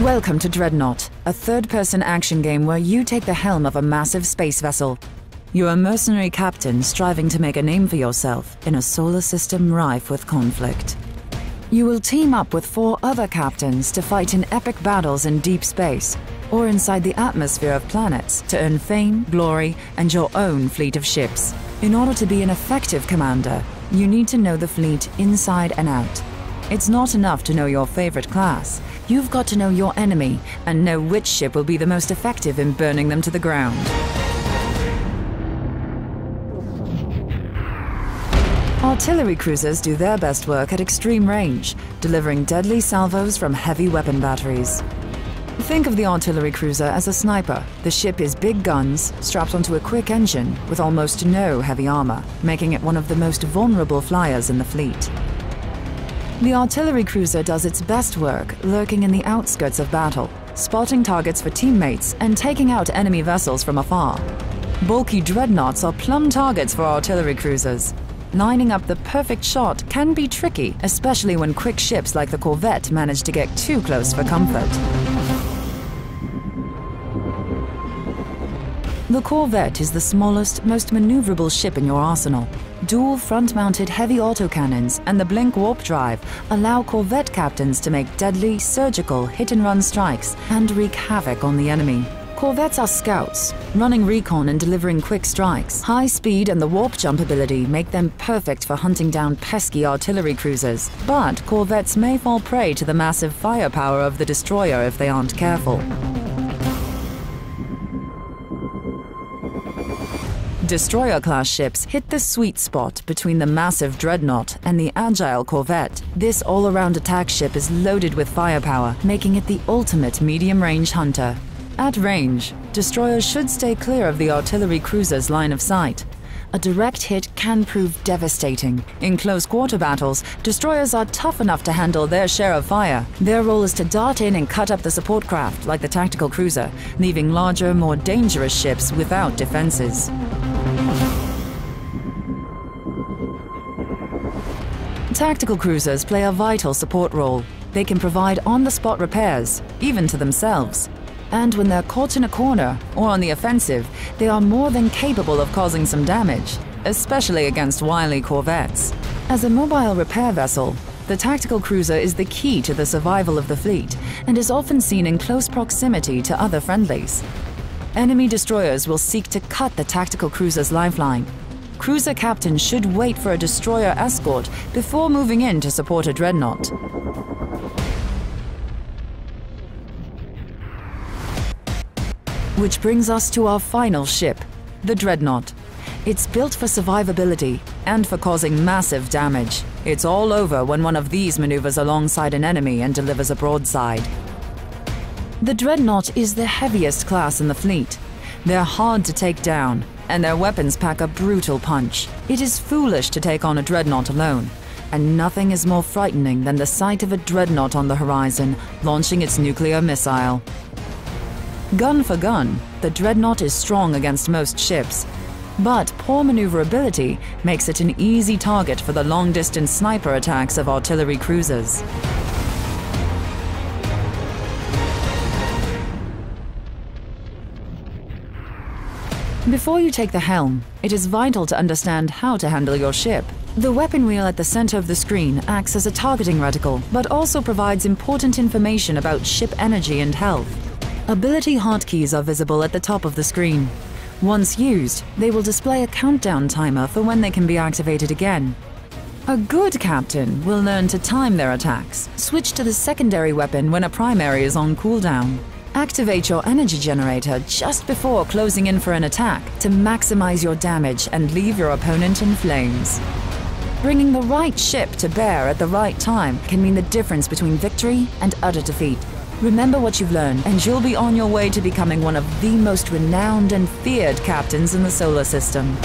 Welcome to Dreadnought, a third-person action game where you take the helm of a massive space vessel. You're a mercenary captain striving to make a name for yourself in a solar system rife with conflict. You will team up with 4 other captains to fight in epic battles in deep space, or inside the atmosphere of planets to earn fame, glory, and your own fleet of ships. In order to be an effective commander, you need to know the fleet inside and out. It's not enough to know your favorite class. You've got to know your enemy and know which ship will be the most effective in burning them to the ground. Artillery cruisers do their best work at extreme range, delivering deadly salvos from heavy weapon batteries. Think of the artillery cruiser as a sniper. The ship is big guns, strapped onto a quick engine with almost no heavy armor, making it one of the most vulnerable flyers in the fleet. The artillery cruiser does its best work lurking in the outskirts of battle, spotting targets for teammates and taking out enemy vessels from afar. Bulky dreadnoughts are plumb targets for artillery cruisers. Lining up the perfect shot can be tricky, especially when quick ships like the Corvette manage to get too close for comfort. The Corvette is the smallest, most maneuverable ship in your arsenal. Dual front-mounted heavy autocannons and the blink warp drive allow Corvette captains to make deadly, surgical, hit-and-run strikes and wreak havoc on the enemy. Corvettes are scouts, running recon and delivering quick strikes. High speed and the warp jump ability make them perfect for hunting down pesky artillery cruisers. But Corvettes may fall prey to the massive firepower of the destroyer if they aren't careful. Destroyer-class ships hit the sweet spot between the massive Dreadnought and the agile Corvette. This all-around attack ship is loaded with firepower, making it the ultimate medium-range hunter. At range, destroyers should stay clear of the artillery cruiser's line of sight. A direct hit can prove devastating. In close-quarter battles, destroyers are tough enough to handle their share of fire. Their role is to dart in and cut up the support craft, like the tactical cruiser, leaving larger, more dangerous ships without defenses. Tactical cruisers play a vital support role. They can provide on-the-spot repairs, even to themselves. And when they're caught in a corner or on the offensive, they are more than capable of causing some damage, especially against wily corvettes. As a mobile repair vessel, the tactical cruiser is the key to the survival of the fleet and is often seen in close proximity to other friendlies. Enemy destroyers will seek to cut the tactical cruiser's lifeline. Cruiser captains should wait for a destroyer escort before moving in to support a dreadnought. Which brings us to our final ship, the Dreadnought. It's built for survivability and for causing massive damage. It's all over when one of these maneuvers alongside an enemy and delivers a broadside. The Dreadnought is the heaviest class in the fleet. They're hard to take down, and their weapons pack a brutal punch. It is foolish to take on a Dreadnought alone, and nothing is more frightening than the sight of a Dreadnought on the horizon launching its nuclear missile. Gun for gun, the Dreadnought is strong against most ships, but poor maneuverability makes it an easy target for the long-distance sniper attacks of artillery cruisers. Before you take the helm, it is vital to understand how to handle your ship. The weapon wheel at the center of the screen acts as a targeting reticle, but also provides important information about ship energy and health. Ability hotkeys are visible at the top of the screen. Once used, they will display a countdown timer for when they can be activated again. A good captain will learn to time their attacks, switch to the secondary weapon when a primary is on cooldown. Activate your energy generator just before closing in for an attack to maximize your damage and leave your opponent in flames. Bringing the right ship to bear at the right time can mean the difference between victory and utter defeat. Remember what you've learned, and you'll be on your way to becoming one of the most renowned and feared captains in the solar system.